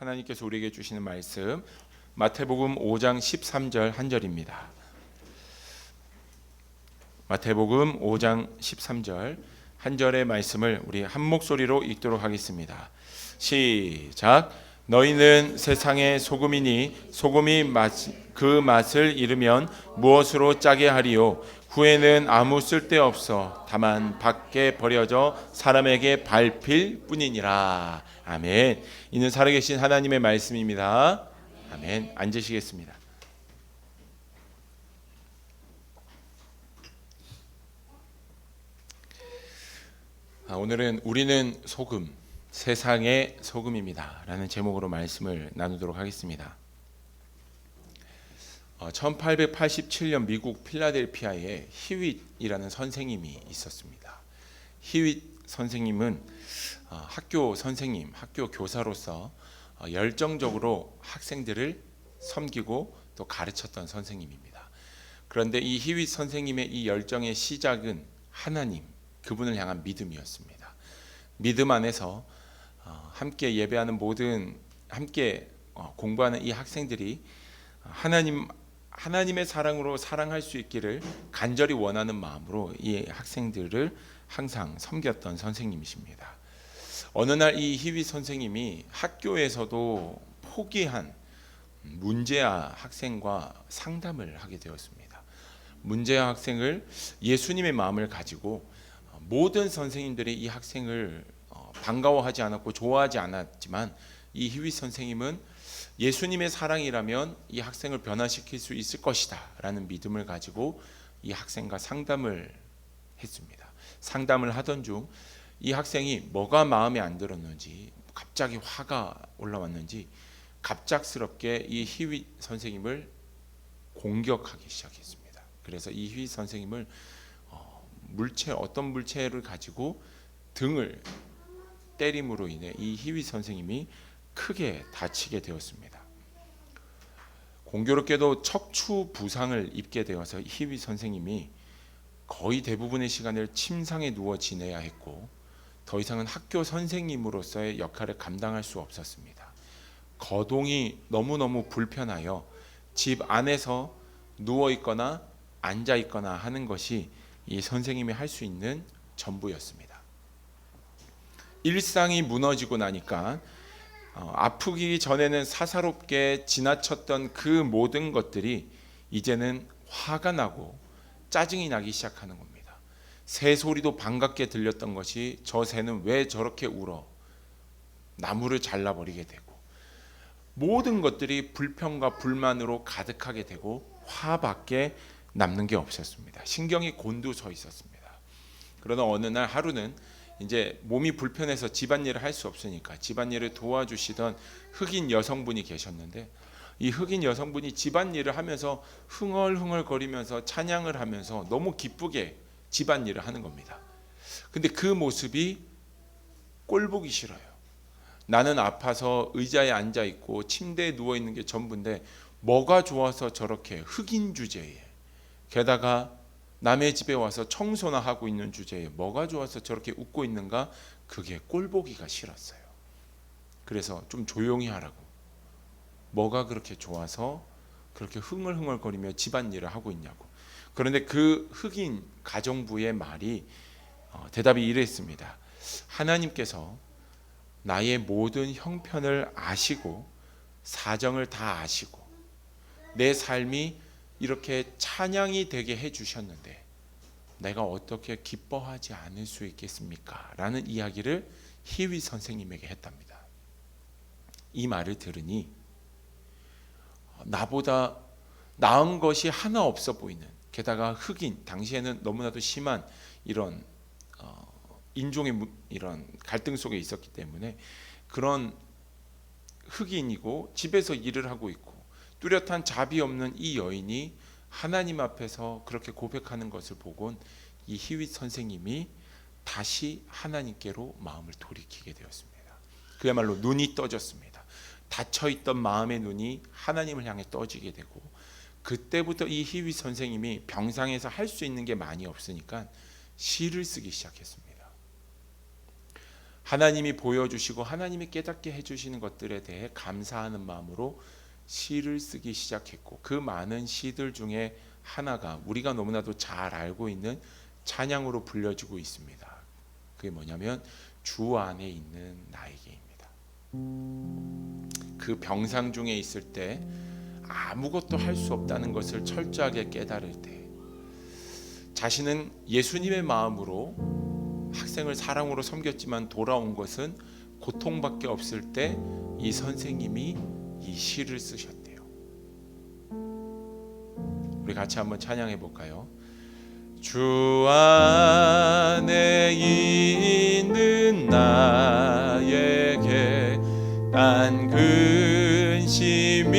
하나님께서 우리에게 주시는 말씀 마태복음 5장 13절 한 절입니다. 마태복음 5장 13절 한 절의 말씀을 우리 한 목소리로 읽도록 하겠습니다. 시작. 너희는 세상의 소금이니 소금이 그 맛을 잃으면 무엇으로 짜게 하리요? 후에는 아무 쓸데없어 다만 밖에 버려져 사람에게 밟힐 뿐이니라. 아멘. 이는 살아계신 하나님의 말씀입니다. 아멘. 앉으시겠습니다. 오늘은 우리는 소금, 세상의 소금입니다 라는 제목으로 말씀을 나누도록 하겠습니다. 1887년 미국 필라델피아에 히윗이라는 선생님이 있었습니다. 히윗 선생님은 학교 선생님, 학교 교사로서 열정적으로 학생들을 섬기고 또 가르쳤던 선생님입니다. 그런데 이 히윗 선생님의 이 열정의 시작은 하나님, 그분을 향한 믿음이었습니다. 믿음 안에서 함께 예배하는 모든 함께 공부하는 이 학생들이 하나님의 사랑으로 사랑할 수 있기를 간절히 원하는 마음으로 이 학생들을 항상 섬겼던 선생님이십니다. 어느 날 이 히윗 선생님이 학교에서도 포기한 문제아 학생과 상담을 하게 되었습니다. 문제아 학생을 예수님의 마음을 가지고 모든 선생님들이 이 학생을 반가워하지 않았고 좋아하지 않았지만 이 히윗 선생님은 예수님의 사랑이라면 이 학생을 변화시킬 수 있을 것이다 라는 믿음을 가지고 이 학생과 상담을 했습니다. 상담을 하던 중 이 학생이 뭐가 마음에 안 들었는지 갑자기 화가 올라왔는지 갑작스럽게 이 히윗 선생님을 공격하기 시작했습니다. 그래서 이 히윗 선생님을 어떤 물체를 가지고 등을 때림으로 인해 이 히윗 선생님이 크게 다치게 되었습니다. 공교롭게도 척추 부상을 입게 되어서 히윗 선생님이 거의 대부분의 시간을 침상에 누워 지내야 했고 더 이상은 학교 선생님으로서의 역할을 감당할 수 없었습니다. 거동이 너무너무 불편하여 집 안에서 누워 있거나 앉아 있거나 하는 것이 이 선생님이 할 수 있는 전부였습니다. 일상이 무너지고 나니까 아프기 전에는 사사롭게 지나쳤던 그 모든 것들이 이제는 화가 나고 짜증이 나기 시작하는 겁니다. 새 소리도 반갑게 들렸던 것이 저 새는 왜 저렇게 울어? 나무를 잘라버리게 되고 모든 것들이 불평과 불만으로 가득하게 되고 화밖에 남는 게 없었습니다. 신경이 곤두서 있었습니다. 그러나 어느 날 하루는 이제 몸이 불편해서 집안일을 할 수 없으니까 집안일을 도와주시던 흑인 여성분이 계셨는데 이 흑인 여성분이 집안일을 하면서 흥얼흥얼거리면서 찬양을 하면서 너무 기쁘게 집안일을 하는 겁니다. 근데 그 모습이 꼴보기 싫어요. 나는 아파서 의자에 앉아 있고 침대에 누워 있는 게 전부인데 뭐가 좋아서 저렇게 흑인 주제에 게다가 남의 집에 와서 청소나 하고 있는 주제에 뭐가 좋아서 저렇게 웃고 있는가, 그게 꼴보기가 싫었어요. 그래서 좀 조용히 하라고, 뭐가 그렇게 좋아서 그렇게 흥얼흥얼거리며 집안일을 하고 있냐고. 그런데 그 흑인 가정부의 말이 대답이 이랬습니다. 하나님께서 나의 모든 형편을 아시고 사정을 다 아시고 내 삶이 이렇게 찬양이 되게 해주셨는데 내가 어떻게 기뻐하지 않을 수 있겠습니까? 라는 이야기를 히윗 선생님에게 했답니다. 이 말을 들으니 나보다 나은 것이 하나 없어 보이는, 게다가 흑인, 당시에는 너무나도 심한 이런 인종의 이런 갈등 속에 있었기 때문에 그런 흑인이고 집에서 일을 하고 있고 뚜렷한 자비 없는 이 여인이 하나님 앞에서 그렇게 고백하는 것을 보곤 이 히윗 선생님이 다시 하나님께로 마음을 돌이키게 되었습니다. 그야말로 눈이 떠졌습니다. 닫혀있던 마음의 눈이 하나님을 향해 떠지게 되고 그때부터 이 히윗 선생님이 병상에서 할 수 있는 게 많이 없으니까 시를 쓰기 시작했습니다. 하나님이 보여주시고 하나님이 깨닫게 해주시는 것들에 대해 감사하는 마음으로 시를 쓰기 시작했고, 그 많은 시들 중에 하나가 우리가 너무나도 잘 알고 있는 찬양으로 불려지고 있습니다. 그게 뭐냐면 주 안에 있는 나에게입니다. 그 병상 중에 있을 때 아무것도 할 수 없다는 것을 철저하게 깨달을 때, 자신은 예수님의 마음으로 학생을 사랑으로 섬겼지만 돌아온 것은 고통밖에 없을 때 이 선생님이 이 시를 쓰셨대요. 우리 같이 한번 찬양해 볼까요? 주 안에 있는 나에게 난 근심이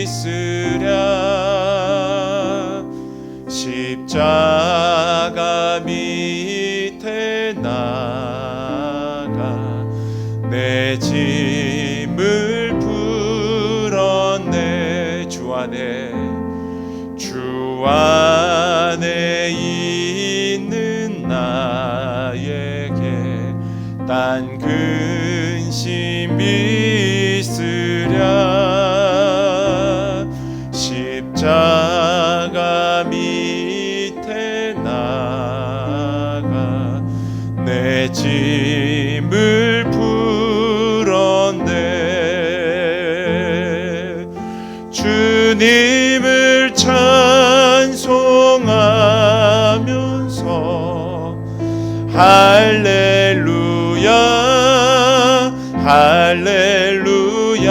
있으랴. 십자가 밑에 나가 내 짐을 풀었네. 주 안에 있는 나에게 딴 근심이 있으랴. 십자가 밑에 나가 내 짐을 풀었네. 주님을 찬송하면서 할렐루야 할렐루야.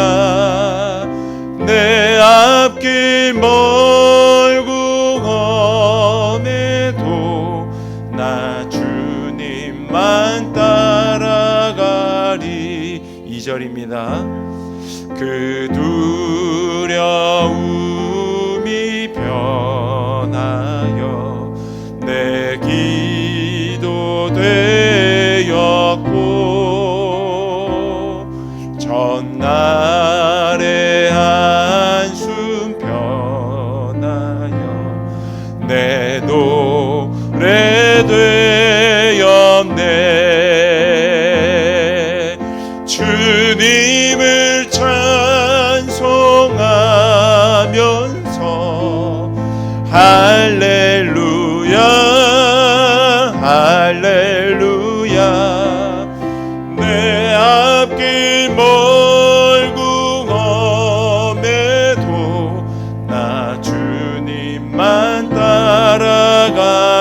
내 앞길 멀고 험해도 나 주님만 따라가리. 2절입니다. 그 두려움이 변하여 내 기도 되었고, 전날의 한숨 변하여 내 노래 되었네. 주님을 찬송하면서 할렐루야 할렐루야. 내 앞길 멀고 험해도 나 주님만 따라가리.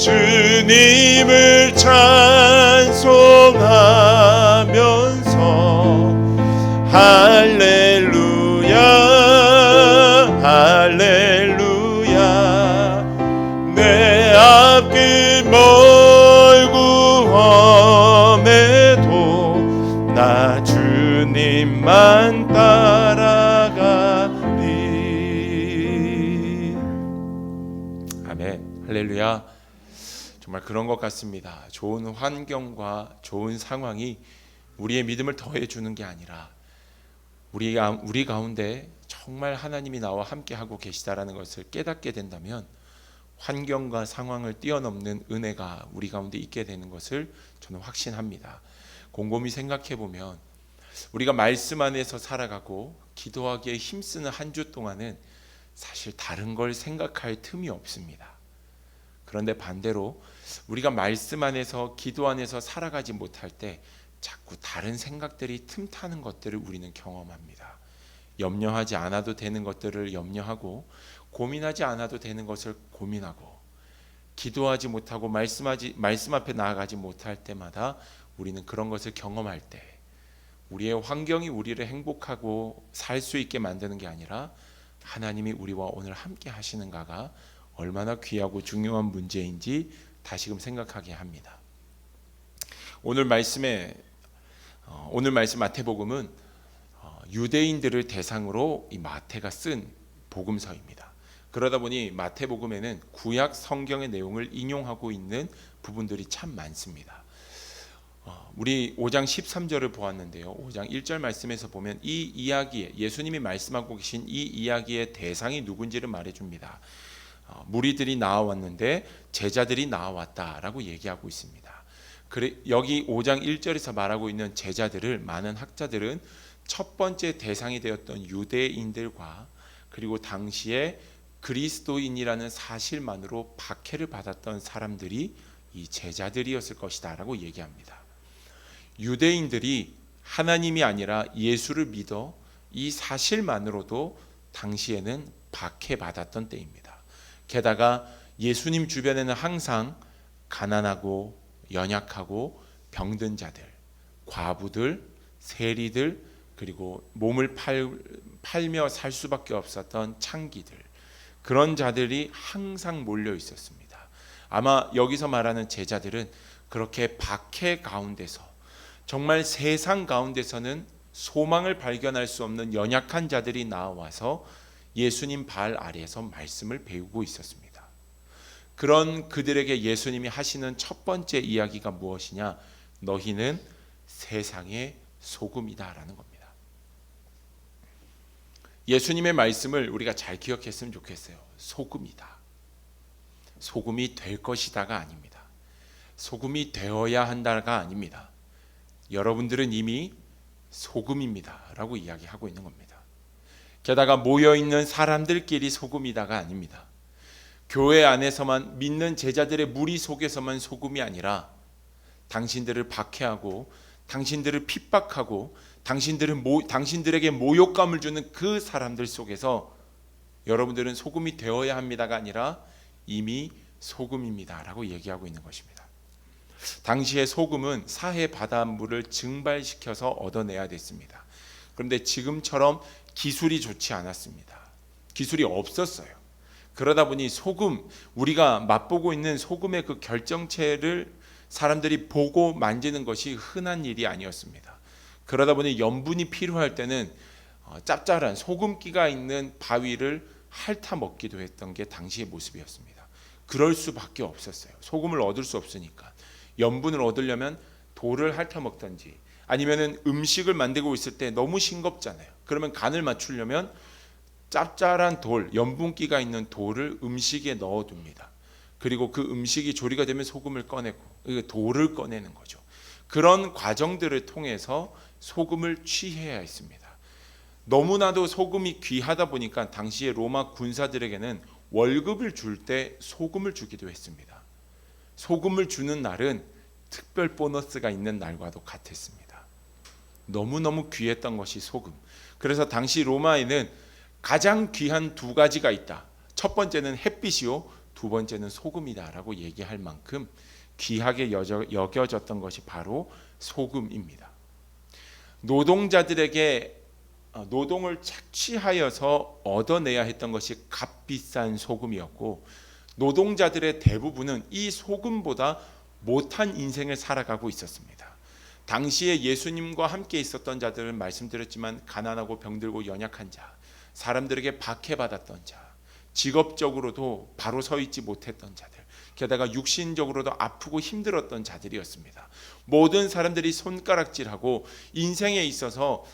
주님을 찬송하면서 할렐루야 할렐루야. 내 앞길 멀고 험해도 나 주님만 따라가리. 아멘. 할렐루야. 정말 그런 것 같습니다. 좋은 환경과 좋은 상황이 우리의 믿음을 더해주는 게 아니라 우리 가운데 정말 하나님이 나와 함께하고 계시다라는 것을 깨닫게 된다면 환경과 상황을 뛰어넘는 은혜가 우리 가운데 있게 되는 것을 저는 확신합니다. 곰곰이 생각해 보면 우리가 말씀 안에서 살아가고 기도하기에 힘쓰는 한 주 동안은 사실 다른 걸 생각할 틈이 없습니다. 그런데 반대로 우리가 말씀 안에서 기도 안에서 살아가지 못할 때 자꾸 다른 생각들이 틈타는 것들을 우리는 경험합니다. 염려하지 않아도 되는 것들을 염려하고, 고민하지 않아도 되는 것을 고민하고, 기도하지 못하고 말씀 앞에 나아가지 못할 때마다 우리는 그런 것을 경험할 때 우리의 환경이 우리를 행복하고 살 수 있게 만드는 게 아니라 하나님이 우리와 오늘 함께 하시는가가 얼마나 귀하고 중요한 문제인지 다시금 생각하게 합니다. 오늘 말씀 마태복음은 유대인들을 대상으로 이 마태가 쓴 복음서입니다. 그러다 보니 마태복음에는 구약 성경의 내용을 인용하고 있는 부분들이 참 많습니다. 우리 5장 13절을 보았는데요. 5장 1절 말씀에서 보면 이 이야기에 예수님이 말씀하고 계신 이 이야기의 대상이 누군지를 말해줍니다. 무리들이 나와왔는데 제자들이 나와왔다라고 얘기하고 있습니다. 그래, 여기 5장 1절에서 말하고 있는 제자들을 많은 학자들은 첫 번째 대상이 되었던 유대인들과 그리고 당시에 그리스도인이라는 사실만으로 박해를 받았던 사람들이 이 제자들이었을 것이다 라고 얘기합니다. 유대인들이 하나님이 아니라 예수를 믿어 이 사실만으로도 당시에는 박해받았던 때입니다. 게다가 예수님 주변에는 항상 가난하고 연약하고 병든 자들, 과부들, 세리들, 그리고 몸을 팔며 살 수밖에 없었던 창기들, 그런 자들이 항상 몰려 있었습니다. 아마 여기서 말하는 제자들은 그렇게 박해 가운데서, 정말 세상 가운데서는 소망을 발견할 수 없는 연약한 자들이 나와서 예수님 발 아래에서 말씀을 배우고 있었습니다. 그런 그들에게 예수님이 하시는 첫 번째 이야기가 무엇이냐? 너희는 세상의 소금이다라는 겁니다. 예수님의 말씀을 우리가 잘 기억했으면 좋겠어요. 소금이다. 소금이 될 것이다가 아닙니다. 소금이 되어야 한다가 아닙니다. 여러분들은 이미 소금입니다 라고 이야기하고 있는 겁니다. 게다가 모여있는 사람들끼리 소금이다가 아닙니다. 교회 안에서만, 믿는 제자들의 무리 속에서만 소금이 아니라 당신들을 박해하고 당신들을 핍박하고 당신들에게 모욕감을 주는 그 사람들 속에서 여러분들은 소금이 되어야 합니다가 아니라 이미 소금입니다 라고 얘기하고 있는 것입니다. 당시의 소금은 사해 바닷물을 증발시켜서 얻어내야 됐습니다. 그런데 지금처럼 기술이 좋지 않았습니다. 기술이 없었어요. 그러다 보니 소금, 우리가 맛보고 있는 소금의 그 결정체를 사람들이 보고 만지는 것이 흔한 일이 아니었습니다. 그러다 보니 염분이 필요할 때는 짭짤한 소금기가 있는 바위를 핥아 먹기도 했던 게 당시의 모습이었습니다. 그럴 수밖에 없었어요. 소금을 얻을 수 없으니까. 염분을 얻으려면 돌을 핥아 먹든지, 아니면은 음식을 만들고 있을 때 너무 싱겁잖아요. 그러면 간을 맞추려면 짭짤한 돌, 염분기가 있는 돌을 음식에 넣어둡니다. 그리고 그 음식이 조리가 되면 소금을 꺼내고 돌을 꺼내는 거죠. 그런 과정들을 통해서 소금을 취해야 했습니다. 너무나도 소금이 귀하다 보니까 당시에 로마 군사들에게는 월급을 줄 때 소금을 주기도 했습니다. 소금을 주는 날은 특별 보너스가 있는 날과도 같았습니다. 너무너무 귀했던 것이 소금. 그래서 당시 로마에는 가장 귀한 두 가지가 있다. 첫 번째는 햇빛이요, 두 번째는 소금이다라고 얘기할 만큼 귀하게 여겨졌던 것이 바로 소금입니다. 노동자들에게 노동을 착취하여서 얻어내야 했던 것이 값비싼 소금이었고, 노동자들의 대부분은 이 소금보다 못한 인생을 살아가고 있었습니다. 당시에 예수님과 함께 있었던 자들은 말씀드렸지만 가난하고 병들고 연약한 자, 사람들에게 박해받았던 자, 직업적으로도 바로 서 있지 못했던 자들, 게다가 육신적으로도 아프고 힘들었던 자들이었습니다. 모든 사람들이 손가락질하고 인생에 있어서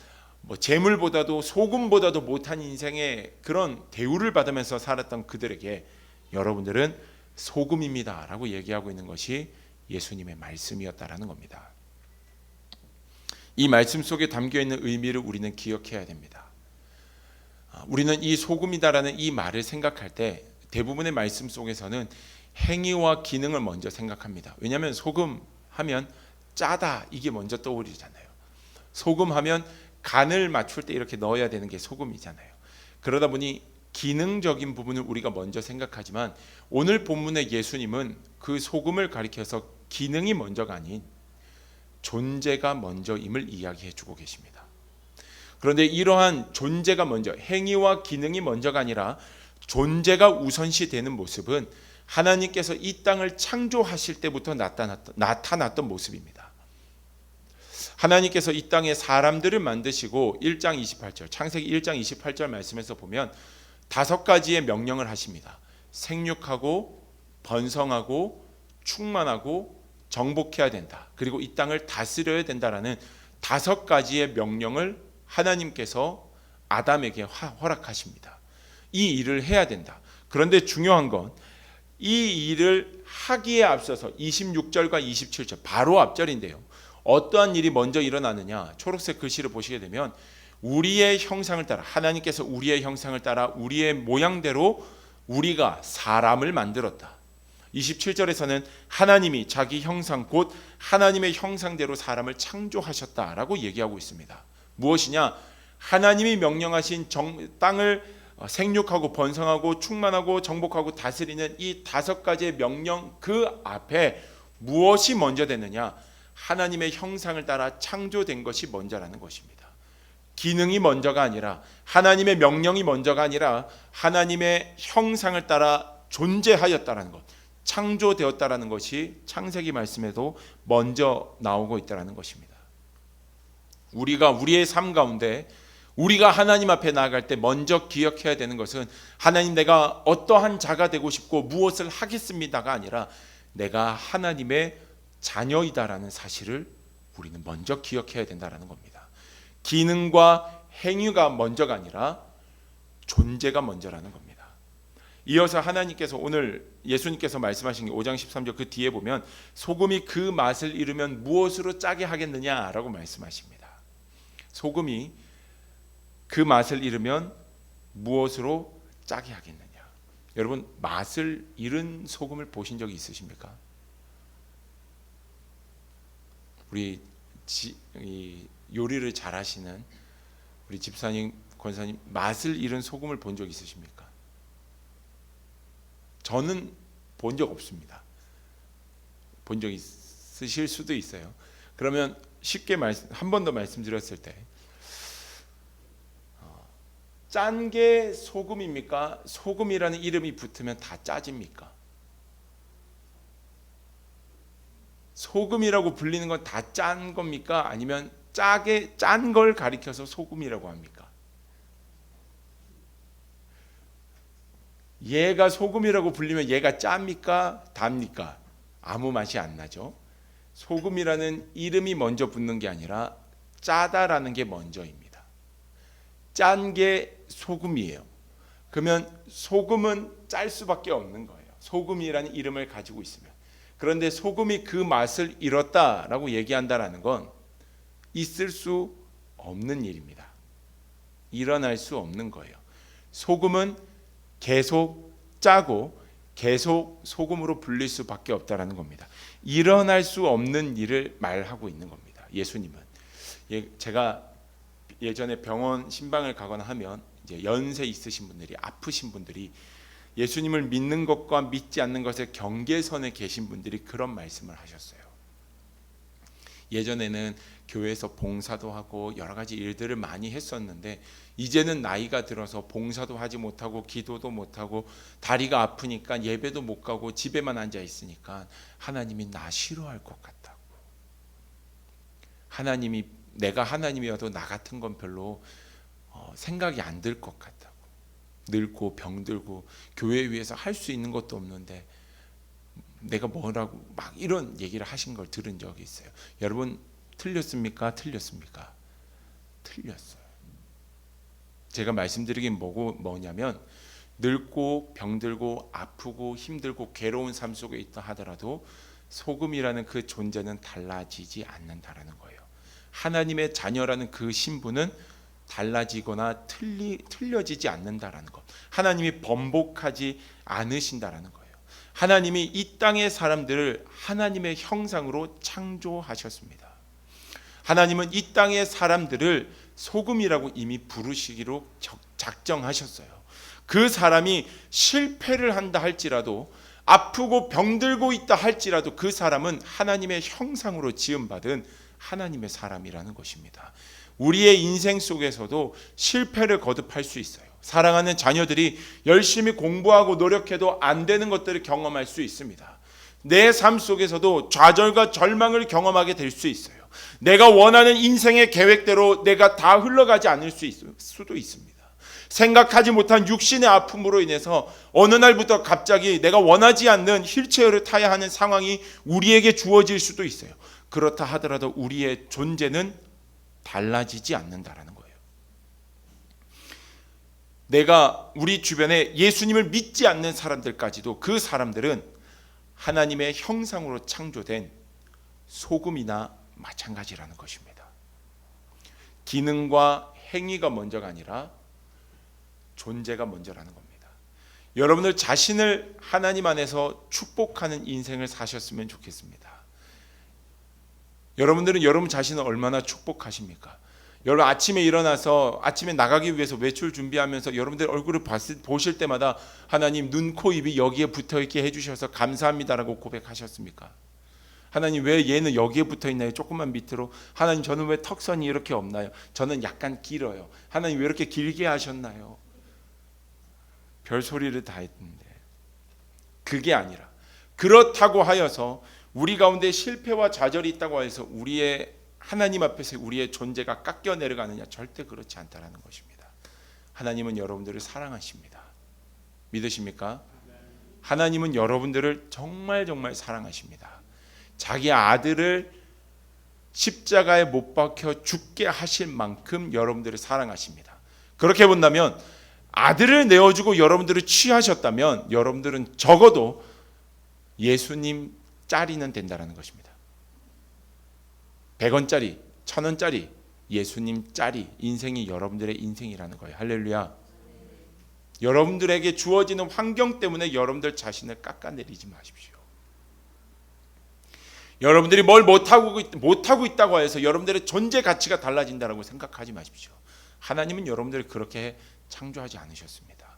재물보다도 소금보다도 못한 인생의 그런 대우를 받으면서 살았던 그들에게 여러분들은 소금입니다 라고 얘기하고 있는 것이 예수님의 말씀이었다라는 겁니다. 이 말씀 속에 담겨있는 의미를 우리는 기억해야 됩니다. 우리는 이 소금이다라는 이 말을 생각할 때 대부분의 말씀 속에서는 행위와 기능을 먼저 생각합니다. 왜냐하면 소금 하면 짜다, 이게 먼저 떠오르잖아요. 소금 하면 간을 맞출 때 이렇게 넣어야 되는 게 소금이잖아요. 그러다 보니 기능적인 부분을 우리가 먼저 생각하지만 오늘 본문의 예수님은 그 소금을 가리켜서 기능이 먼저가 아닌 존재가 먼저임을 이야기해 주고 계십니다. 그런데 이러한 존재가 먼저, 행위와 기능이 먼저가 아니라 존재가 우선시 되는 모습은 하나님께서 이 땅을 창조하실 때부터 나타났던 모습입니다. 하나님께서 이 땅에 사람들을 만드시고 1장 28절, 창세기 1장 28절 말씀에서 보면 5가지의 명령을 하십니다. 생육하고 번성하고 충만하고 정복해야 된다. 그리고 이 땅을 다스려야 된다라는 5가지의 명령을 하나님께서 아담에게 허락하십니다. 이 일을 해야 된다. 그런데 중요한 건 이 일을 하기에 앞서서 26절과 27절 바로 앞절인데요. 어떠한 일이 먼저 일어나느냐, 초록색 글씨를 보시게 되면 우리의 형상을 따라, 하나님께서 우리의 형상을 따라 우리의 모양대로 우리가 사람을 만들었다. 27절에서는 하나님이 자기 형상 곧 하나님의 형상대로 사람을 창조하셨다라고 얘기하고 있습니다. 무엇이냐? 하나님이 명령하신 땅을 생육하고 번성하고 충만하고 정복하고 다스리는 이 5가지의 명령 그 앞에 무엇이 먼저 됐느냐? 하나님의 형상을 따라 창조된 것이 먼저라는 것입니다. 기능이 먼저가 아니라, 하나님의 명령이 먼저가 아니라 하나님의 형상을 따라 존재하였다라는 것, 창조되었다라는 것이 창세기 말씀에도 먼저 나오고 있다라는 것입니다. 우리가 우리의 삶 가운데 우리가 하나님 앞에 나아갈 때 먼저 기억해야 되는 것은 하나님, 내가 어떠한 자가 되고 싶고 무엇을 하겠습니다가 아니라 내가 하나님의 자녀이다라는 사실을 우리는 먼저 기억해야 된다는 겁니다. 기능과 행위가 먼저가 아니라 존재가 먼저라는 겁니다. 이어서 하나님께서 오늘 예수님께서 말씀하신 게 5장 13절 그 뒤에 보면 소금이 그 맛을 잃으면 무엇으로 짜게 하겠느냐라고 말씀하십니다. 소금이 그 맛을 잃으면 무엇으로 짜게 하겠느냐. 여러분, 맛을 잃은 소금을 보신 적이 있으십니까? 우리 요리를 잘 하시는 우리 집사님, 권사님, 맛을 잃은 소금을 본 적 있으십니까? 저는 본 적 없습니다. 본 적 있으실 수도 있어요. 그러면 쉽게 한 번 더 말씀드렸을 때 짠 게 소금입니까? 소금이라는 이름이 붙으면 다 짜집니까? 소금이라고 불리는 건 다 짠 겁니까? 아니면 짜게 짠 걸 가리켜서 소금이라고 합니까? 얘가 소금이라고 불리면 얘가 짭니까? 답니까? 아무 맛이 안 나죠. 소금이라는 이름이 먼저 붙는 게 아니라 짜다라는 게 먼저입니다. 짠 게 소금이에요. 그러면 소금은 짤 수밖에 없는 거예요. 소금이라는 이름을 가지고 있으면. 그런데 소금이 그 맛을 잃었다라고 얘기한다라는 건 있을 수 없는 일입니다. 일어날 수 없는 거예요. 소금은 계속 짜고 계속 소금으로 불릴 수밖에 없다라는 겁니다. 일어날 수 없는 일을 말하고 있는 겁니다. 예수님은. 제가 예전에 병원 신방을 가거나 하면 이제 연세 있으신 분들이, 아프신 분들이 예수님을 믿는 것과 믿지 않는 것의 경계선에 계신 분들이 그런 말씀을 하셨어요. 예전에는 교회에서 봉사도 하고 여러 가지 일들을 많이 했었는데 이제는 나이가 들어서 봉사도 하지 못하고 기도도 못하고 다리가 아프니까 예배도 못 가고 집에만 앉아 있으니까 하나님이 나 싫어할 것 같다고. 내가 하나님이어도 나 같은 건 별로 생각이 안 들 것 같다고. 늙고 병들고 교회 위해서 할 수 있는 것도 없는데 내가 뭐라고 막 이런 얘기를 하신 걸 들은 적이 있어요. 여러분, 틀렸습니까? 틀렸습니까? 틀렸어요. 제가 말씀드리긴 뭐냐면 늙고 병들고 아프고 힘들고 괴로운 삶 속에 있다 하더라도 소금이라는 그 존재는 달라지지 않는다라는 거예요. 하나님의 자녀라는 그 신분은 달라지거나 틀려지지 않는다라는 것. 하나님이 번복하지 않으신다라는 거예요. 하나님이 이 땅의 사람들을 하나님의 형상으로 창조하셨습니다. 하나님은 이 땅의 사람들을 소금이라고 이미 부르시기로 작정하셨어요. 그 사람이 실패를 한다 할지라도, 아프고 병들고 있다 할지라도 그 사람은 하나님의 형상으로 지음받은 하나님의 사람이라는 것입니다. 우리의 인생 속에서도 실패를 거듭할 수 있어요. 사랑하는 자녀들이 열심히 공부하고 노력해도 안 되는 것들을 경험할 수 있습니다. 내 삶 속에서도 좌절과 절망을 경험하게 될 수 있어요. 내가 원하는 인생의 계획대로 내가 다 흘러가지 않을 수도 있습니다. 생각하지 못한 육신의 아픔으로 인해서 어느 날부터 갑자기 내가 원하지 않는 휠체어를 타야 하는 상황이 우리에게 주어질 수도 있어요. 그렇다 하더라도 우리의 존재는 달라지지 않는다라는 거예요. 내가 우리 주변에 예수님을 믿지 않는 사람들까지도 그 사람들은 하나님의 형상으로 창조된 소금이나 마찬가지라는 것입니다. 기능과 행위가 먼저가 아니라 존재가 먼저라는 겁니다. 여러분들 자신을 하나님 안에서 축복하는 인생을 사셨으면 좋겠습니다. 여러분들은 여러분 자신을 얼마나 축복하십니까? 여러분 아침에 일어나서 아침에 나가기 위해서 외출 준비하면서 여러분들 얼굴을 보실 때마다 하나님 눈, 코, 입이 여기에 붙어있게 해주셔서 감사합니다라고 고백하셨습니까? 하나님 왜 얘는 여기에 붙어있나요? 조금만 밑으로. 하나님 저는 왜 턱선이 이렇게 없나요? 저는 약간 길어요. 하나님 왜 이렇게 길게 하셨나요? 별소리를 다 했는데 그게 아니라, 그렇다고 하여서 우리 가운데 실패와 좌절이 있다고 해서 우리의 하나님 앞에서 우리의 존재가 깎여 내려가느냐? 절대 그렇지 않다라는 것입니다. 하나님은 여러분들을 사랑하십니다. 믿으십니까? 하나님은 여러분들을 정말 정말 사랑하십니다. 자기 아들을 십자가에 못 박혀 죽게 하실 만큼 여러분들을 사랑하십니다. 그렇게 본다면 아들을 내어주고 여러분들을 취하셨다면 여러분들은 적어도 예수님 짜리는 된다는 것입니다. 100원짜리, 1000원짜리, 예수님 짜리 인생이 여러분들의 인생이라는 거예요. 할렐루야. 여러분들에게 주어지는 환경 때문에 여러분들 자신을 깎아내리지 마십시오. 여러분들이 뭘 못하고 있다고 해서 여러분들의 존재 가치가 달라진다고 생각하지 마십시오. 하나님은 여러분들을 그렇게 창조하지 않으셨습니다.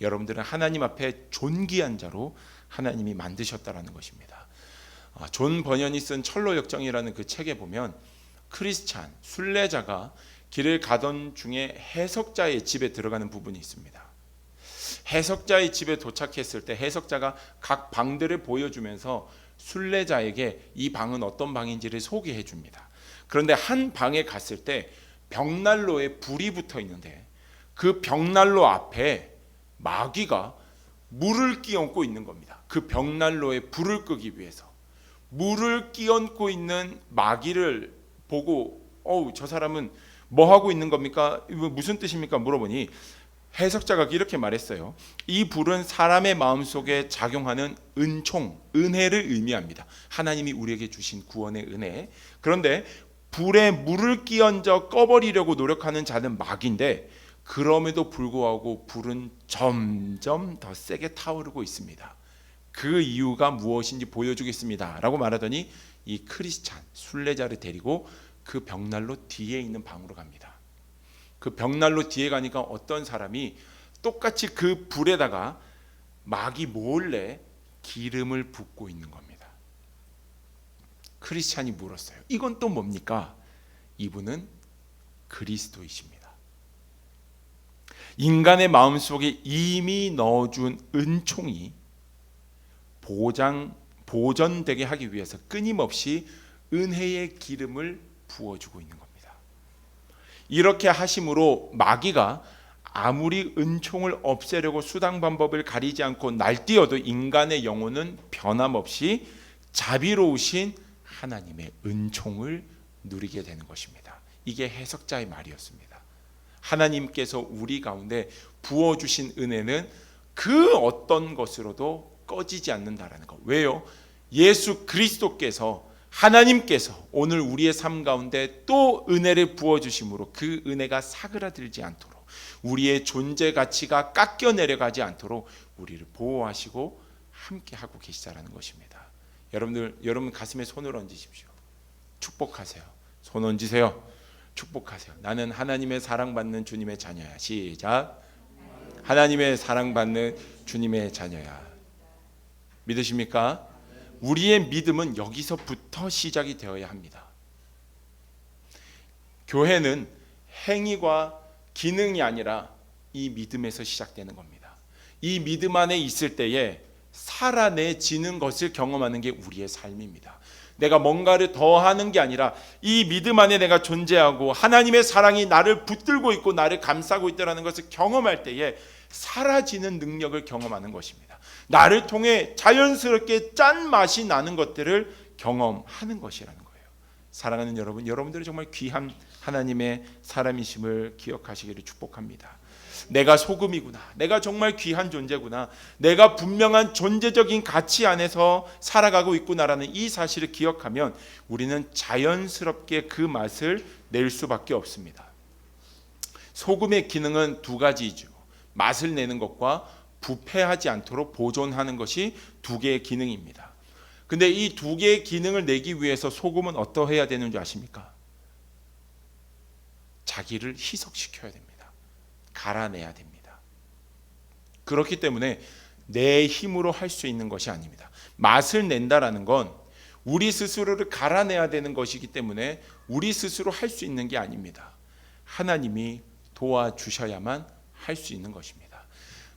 여러분들은 하나님 앞에 존귀한 자로 하나님이 만드셨다라는 것입니다. 존 버년이 쓴 철로 역정이라는 그 책에 보면 크리스찬, 순례자가 길을 가던 중에 해석자의 집에 들어가는 부분이 있습니다. 해석자의 집에 도착했을 때 해석자가 각 방들을 보여주면서 순례자에게 이 방은 어떤 방인지를 소개해 줍니다. 그런데 한 방에 갔을 때 벽난로에 불이 붙어 있는데 그 벽난로 앞에 마귀가 물을 끼얹고 있는 겁니다. 그 벽난로에 불을 끄기 위해서 물을 끼얹고 있는 마귀를 보고 저 사람은 뭐 하고 있는 겁니까? 이거 무슨 뜻입니까? 물어보니 해석자가 이렇게 말했어요. 이 불은 사람의 마음속에 작용하는 은총, 은혜를 의미합니다. 하나님이 우리에게 주신 구원의 은혜. 그런데 불에 물을 끼얹어 꺼버리려고 노력하는 자는 마귀인데 그럼에도 불구하고 불은 점점 더 세게 타오르고 있습니다. 그 이유가 무엇인지 보여주겠습니다 라고 말하더니 이 크리스찬, 순례자를 데리고 그 벽난로 뒤에 있는 방으로 갑니다. 그 벽난로 뒤에 가니까 어떤 사람이 똑같이 그 불에다가 마귀 몰래 기름을 붓고 있는 겁니다. 크리스찬이 물었어요. 이건 또 뭡니까? 이분은 그리스도이십니다. 인간의 마음속에 이미 넣어준 은총이 보존되게 하기 위해서 끊임없이 은혜의 기름을 부어주고 있는 겁니다. 이렇게 하심으로 마귀가 아무리 은총을 없애려고 수단 방법을 가리지 않고 날뛰어도 인간의 영혼은 변함없이 자비로우신 하나님의 은총을 누리게 되는 것입니다. 이게 해석자의 말이었습니다. 하나님께서 우리 가운데 부어주신 은혜는 그 어떤 것으로도 꺼지지 않는다라는 것. 왜요? 예수 그리스도께서 하나님께서 오늘 우리의 삶 가운데 또 은혜를 부어주심으로 그 은혜가 사그라들지 않도록 우리의 존재 가치가 깎여 내려가지 않도록 우리를 보호하시고 함께하고 계시다라는 것입니다. 여러분 가슴에 손을 얹으십시오. 축복하세요. 손 얹으세요. 축복하세요. 나는 하나님의 사랑받는 주님의 자녀야. 시작. 하나님의 사랑받는 주님의 자녀야. 믿으십니까? 우리의 믿음은 여기서부터 시작이 되어야 합니다. 교회는 행위과 기능이 아니라 이 믿음에서 시작되는 겁니다. 이 믿음 안에 있을 때에 살아내지는 것을 경험하는 게 우리의 삶입니다. 내가 뭔가를 더 하는 게 아니라 이 믿음 안에 내가 존재하고 하나님의 사랑이 나를 붙들고 있고 나를 감싸고 있다는 것을 경험할 때에 사라지는 능력을 경험하는 것입니다. 나를 통해 자연스럽게 짠맛이 나는 것들을 경험하는 것이라는 거예요. 사랑하는 여러분, 여러분들이 정말 귀한 하나님의 사람이심을 기억하시기를 축복합니다. 내가 소금이구나, 내가 정말 귀한 존재구나, 내가 분명한 존재적인 가치 안에서 살아가고 있구나라는 이 사실을 기억하면 우리는 자연스럽게 그 맛을 낼 수밖에 없습니다. 소금의 기능은 두 가지이죠. 맛을 내는 것과 부패하지 않도록 보존하는 것이 두 개의 기능입니다. 근데 이 두 개의 기능을 내기 위해서 소금은 어떠해야 되는 줄 아십니까? 자기를 희석시켜야 됩니다. 갈아내야 됩니다. 그렇기 때문에 내 힘으로 할 수 있는 것이 아닙니다. 맛을 낸다라는 건 우리 스스로를 갈아내야 되는 것이기 때문에 우리 스스로 할 수 있는 게 아닙니다. 하나님이 도와주셔야만 할 수 있는 것입니다.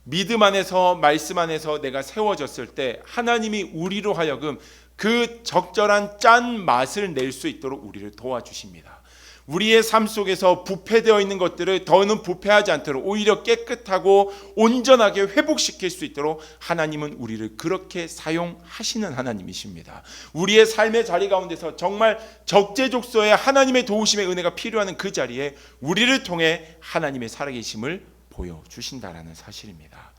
믿음 안에서, 말씀 안에서 내가 세워졌을 때 하나님이 우리로 하여금 그 적절한 짠 맛을 낼 수 있도록 우리를 도와주십니다. 우리의 삶 속에서 부패되어 있는 것들을 더는 부패하지 않도록 오히려 깨끗하고 온전하게 회복시킬 수 있도록 하나님은 우리를 그렇게 사용하시는 하나님이십니다. 우리의 삶의 자리 가운데서 정말 적재적소에 하나님의 도우심의 은혜가 필요한 그 자리에 우리를 통해 하나님의 살아계심을 보여주신다라는 사실입니다.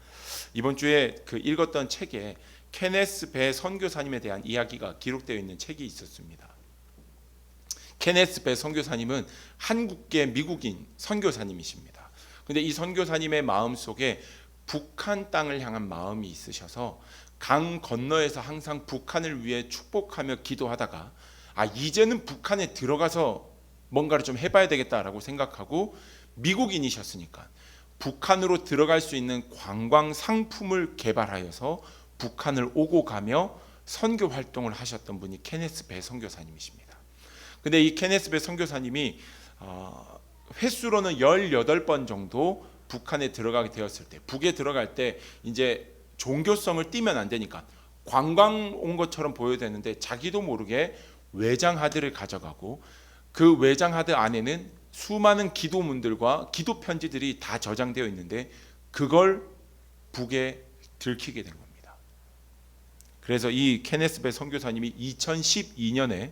이번 주에 읽었던 책에 케네스 배 선교사님에 대한 이야기가 기록되어 있는 책이 있었습니다. 케네스 배 선교사님은 한국계 미국인 선교사님이십니다. 그런데 이 선교사님의 마음속에 북한 땅을 향한 마음이 있으셔서 강 건너에서 항상 북한을 위해 축복하며 기도하다가 이제는 북한에 들어가서 뭔가를 좀 해봐야 되겠다라고 생각하고 미국인이셨으니까 북한으로 들어갈 수 있는 관광 상품을 개발하여서 북한을 오고 가며 선교 활동을 하셨던 분이 케네스 배 선교사님이십니다. 근데 이 케네스 배 선교사님이 횟수로는 18번 정도 북한에 들어가게 되었을 때, 북에 들어갈 때 이제 종교성을 띠면 안 되니까 관광 온 것처럼 보여야 되는데 자기도 모르게 외장하드를 가져가고 그 외장하드 안에는 수많은 기도문들과 기도 편지들이 다 저장되어 있는데 그걸 북에 들키게 된 겁니다. 그래서 이 케네스 배 선교사님이 2012년에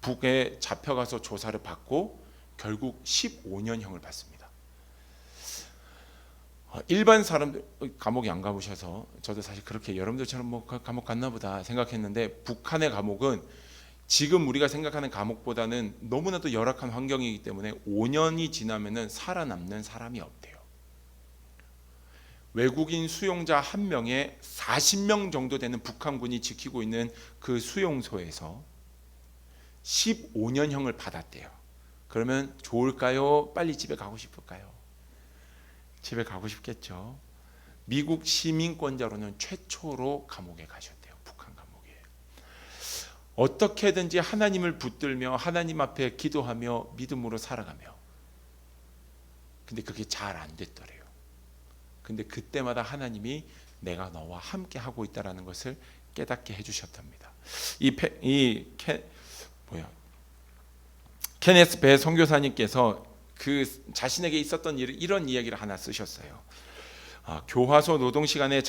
북에 잡혀가서 조사를 받고 결국 15년형을 받습니다. 일반 사람들 감옥에 안 가보셔서 저도 사실 그렇게 여러분들처럼 뭐 감옥 갔나 보다 생각했는데 북한의 감옥은 지금 우리가 생각하는 감옥보다는 너무나도 열악한 환경이기 때문에 5년이 지나면은 살아남는 사람이 없대요. 외국인 수용자 한 명에 40명 정도 되는 북한군이 지키고 있는 그 수용소에서 15년형을 받았대요. 그러면 좋을까요? 빨리 집에 가고 싶을까요? 집에 가고 싶겠죠. 미국 시민권자로는 최초로 감옥에 가셨대요. 북한 감옥에. 어떻게든지 하나님을 붙들며 하나님 앞에 기도하며 믿음으로 살아가며, 근데 그게 잘 안 됐더래요. 근데 그때마다 하나님이 내가 너와 함께 하고 있다라는 것을 깨닫게 해주셨답니다. 케네스 배 선교사님께서 그 자신에게 있었던 일을 이런 이야기를 하나 쓰셨어요. 교화소 노동 시간에는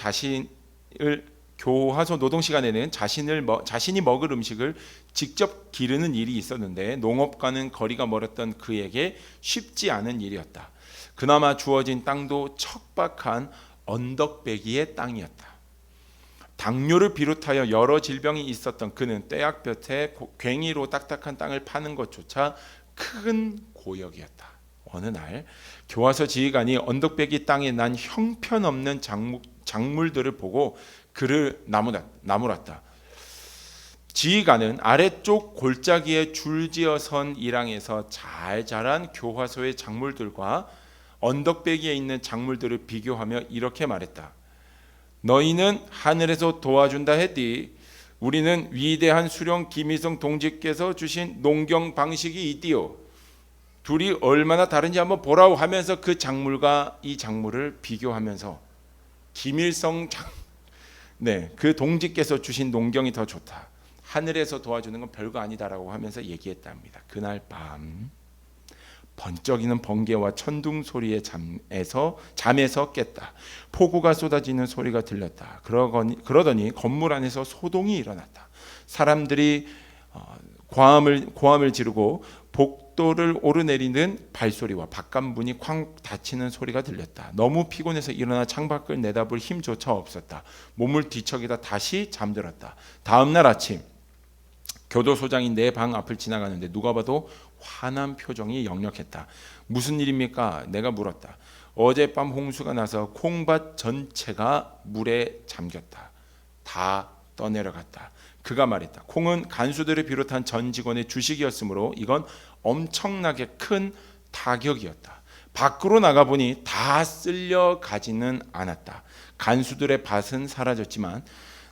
자신이 먹을 음식을 직접 기르는 일이 있었는데 농업과는 거리가 멀었던 그에게 쉽지 않은 일이었다. 그나마 주어진 땅도 척박한 언덕배기의 땅이었다. 당뇨를 비롯하여 여러 질병이 있었던 그는 떼약볕에 괭이로 딱딱한 땅을 파는 것조차 큰 고역이었다. 어느 날 교화소 지휘관이 언덕배기 땅에 난 형편없는 작물들을 보고 그를 나무랐다. 지휘관은 아래쪽 골짜기에 줄지어 선 일항에서 잘 자란 교화소의 작물들과 언덕배기에 있는 작물들을 비교하며 이렇게 말했다. 너희는 하늘에서 도와준다 했디. 우리는 위대한 수령 김일성 동지께서 주신 농경 방식이 있디요. 둘이 얼마나 다른지 한번 보라고 하면서 그 작물과 이 작물을 비교하면서 그 동지께서 주신 농경이 더 좋다. 하늘에서 도와주는 건 별거 아니다라고 하면서 얘기했답니다. 그날 밤 번쩍이는 번개와 천둥 소리에 잠에서 깼다. 폭우가 쏟아지는 소리가 들렸다. 그러더니 건물 안에서 소동이 일어났다. 사람들이 고함을 지르고 복도를 오르내리는 발소리와 바깥문이 쾅 닫히는 소리가 들렸다. 너무 피곤해서 일어나 창밖을 내다볼 힘조차 없었다. 몸을 뒤척이다 다시 잠들었다. 다음 날 아침 교도소장이 내 방 앞을 지나가는데 누가 봐도 화난 표정이 역력했다. 무슨 일입니까? 내가 물었다. 어젯밤 홍수가 나서 콩밭 전체가 물에 잠겼다. 다 떠내려갔다. 그가 말했다. 콩은 간수들을 비롯한 전 직원의 주식이었으므로 이건 엄청나게 큰 타격이었다. 밖으로 나가보니 다 쓸려가지는 않았다. 간수들의 밭은 사라졌지만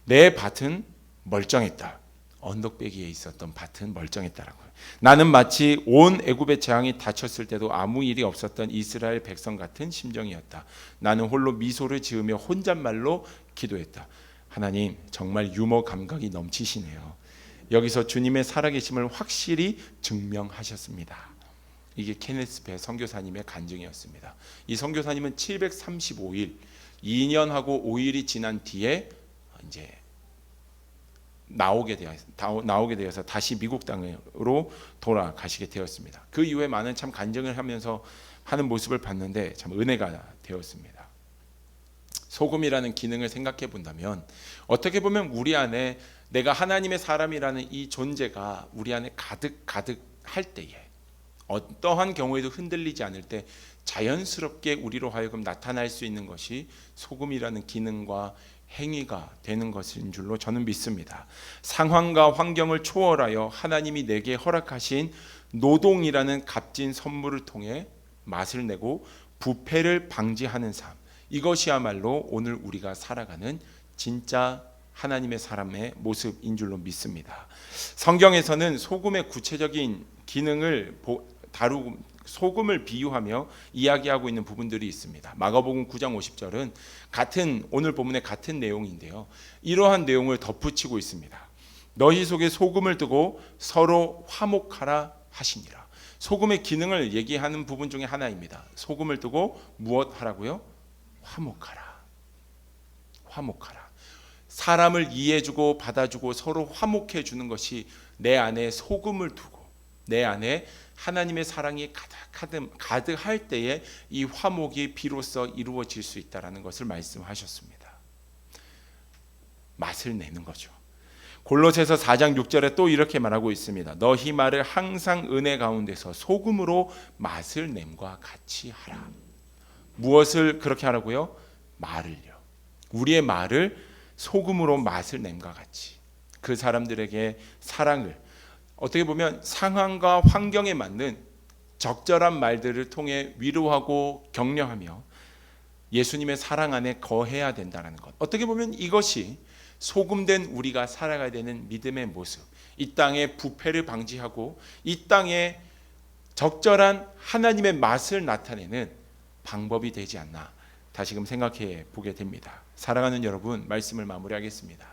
내 밭은 멀쩡했다. 언덕배기에 있었던 밭은 멀쩡했다라고요. 나는 마치 온 애굽의 재앙이 닥쳤을 때도 아무 일이 없었던 이스라엘 백성 같은 심정이었다. 나는 홀로 미소를 지으며 혼잣말로 기도했다. 하나님, 정말 유머 감각이 넘치시네요. 여기서 주님의 살아계심을 확실히 증명하셨습니다. 이게 케네스 배 선교사님의 간증이었습니다. 이 선교사님은 735일, 2년하고 5일이 지난 뒤에 이제 나오게 되어서 다시 미국 땅으로 돌아가시게 되었습니다. 그 이후에 많은 참 간증을 하면서 하는 모습을 봤는데 참 은혜가 되었습니다. 소금이라는 기능을 생각해 본다면 어떻게 보면 우리 안에 내가 하나님의 사람이라는 이 존재가 우리 안에 가득할 때에 어떠한 경우에도 흔들리지 않을 때 자연스럽게 우리로 하여금 나타날 수 있는 것이 소금이라는 기능과 행위가 되는 것인 줄로 저는 믿습니다. 상황과 환경을 초월하여 하나님이 내게 허락하신 노동이라는 값진 선물을 통해 맛을 내고 부패를 방지하는 삶, 이것이야말로 오늘 우리가 살아가는 진짜 하나님의 사람의 모습인 줄로 믿습니다. 성경에서는 소금의 구체적인 기능을 다루고 소금을 비유하며 이야기하고 있는 부분들이 있습니다. 마가복음 9장 50절은 오늘 본문의 같은 내용인데요. 이러한 내용을 덧붙이고 있습니다. 너희 속에 소금을 두고 서로 화목하라 하시니라. 소금의 기능을 얘기하는 부분 중에 하나입니다. 소금을 두고 무엇 하라고요? 화목하라. 화목하라. 사람을 이해해주고 받아주고 서로 화목해주는 것이 내 안에 소금을 두고 내 안에 하나님의 사랑이 가득할 때에 이 화목이 비로소 이루어질 수 있다는 것을 말씀하셨습니다. 맛을 내는 거죠. 골로새서 4장 6절에 또 이렇게 말하고 있습니다. 너희 말을 항상 은혜 가운데서 소금으로 맛을 냄과 같이 하라. 무엇을 그렇게 하라고요? 말을요. 우리의 말을 소금으로 맛을 냄과 같이 그 사람들에게 사랑을 어떻게 보면 상황과 환경에 맞는 적절한 말들을 통해 위로하고 격려하며 예수님의 사랑 안에 거해야 된다는 것. 어떻게 보면 이것이 소금된 우리가 살아가야 되는 믿음의 모습. 이 땅의 부패를 방지하고 이 땅에 적절한 하나님의 맛을 나타내는 방법이 되지 않나 다시금 생각해 보게 됩니다. 사랑하는 여러분, 말씀을 마무리하겠습니다.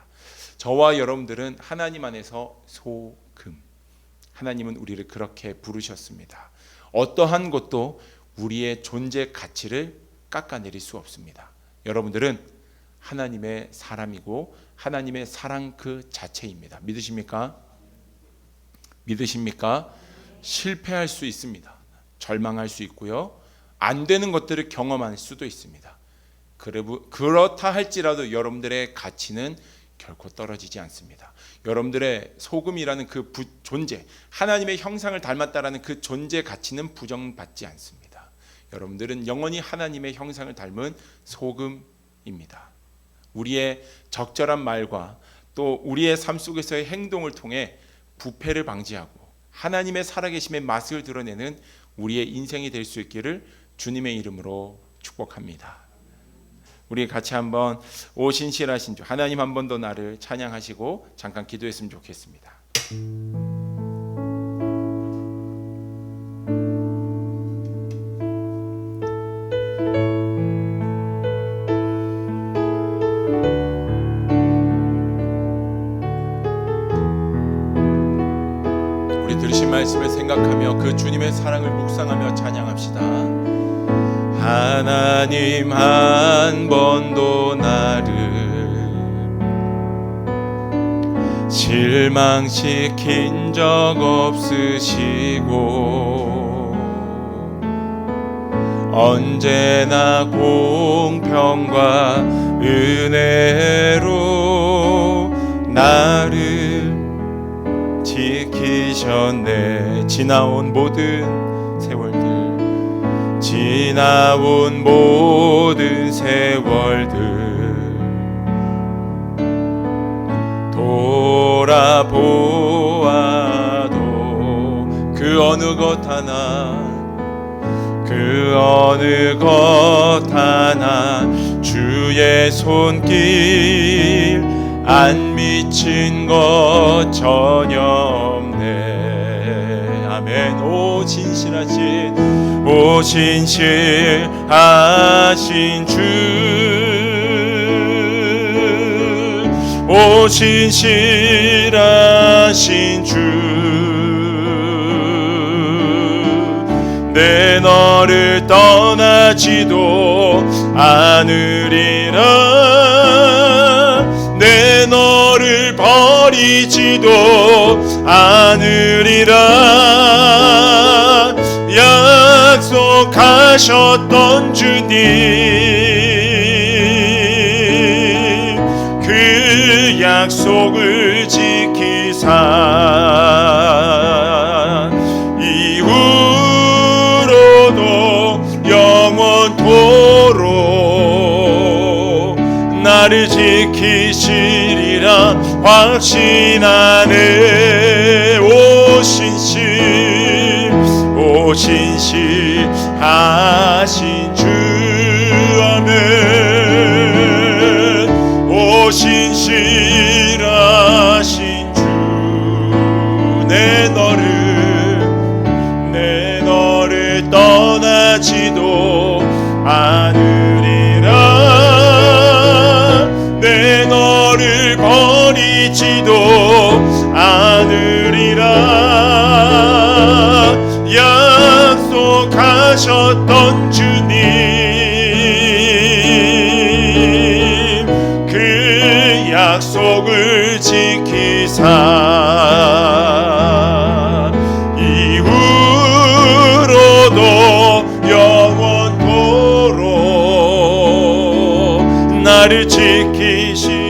저와 여러분들은 하나님 안에서 소금. 하나님은 우리를 그렇게 부르셨습니다. 어떠한 것도 우리의 존재 가치를 깎아내릴 수 없습니다. 여러분들은 하나님의 사람이고 하나님의 사랑 그 자체입니다. 믿으십니까? 믿으십니까? 실패할 수 있습니다. 절망할 수 있고요. 안 되는 것들을 경험할 수도 있습니다. 그렇다 할지라도 여러분들의 가치는 결코 떨어지지 않습니다. 여러분들의 소금이라는 그 존재, 하나님의 형상을 닮았다라는 그 존재 가치는 부정받지 않습니다. 여러분들은 영원히 하나님의 형상을 닮은 소금입니다. 우리의 적절한 말과 또 우리의 삶 속에서의 행동을 통해 부패를 방지하고 하나님의 살아계심의 맛을 드러내는 우리의 인생이 될 수 있기를 주님의 이름으로 축복합니다. 우리 같이 한번 오 신실하신 주 하나님 한 번 더 나를 찬양하시고 잠깐 기도했으면 좋겠습니다. 우리 들으신 말씀을 생각하며 그 주님의 사랑을 묵상하며 찬양합시다. 하나님 한 번도 나를 실망시킨 적 없으시고 언제나 공평과 은혜로 나를 지키셨네. 지나온 모든 세월들 돌아보아도 그 어느 것 하나 주의 손길 안 미친 것 전혀 없네. 아멘. 오 진실하신 주, 오 신실하신 주, 내 너를 떠나지도 않으리라. 내 너를 버리지도 않으리라. 약속하셨던 주님, 그 약속을 지키사 이후로도 영원토록 나를 지키시리라 확신하네. 오 신실하신 주, 아멘. 오 신실하신 주, 내 너를 떠나지도 않으리라. 내 너를 버리지도 않으리라. 약속하셨던 주님, 그 약속을 지키사 이후로도 영원토록 나를 지키시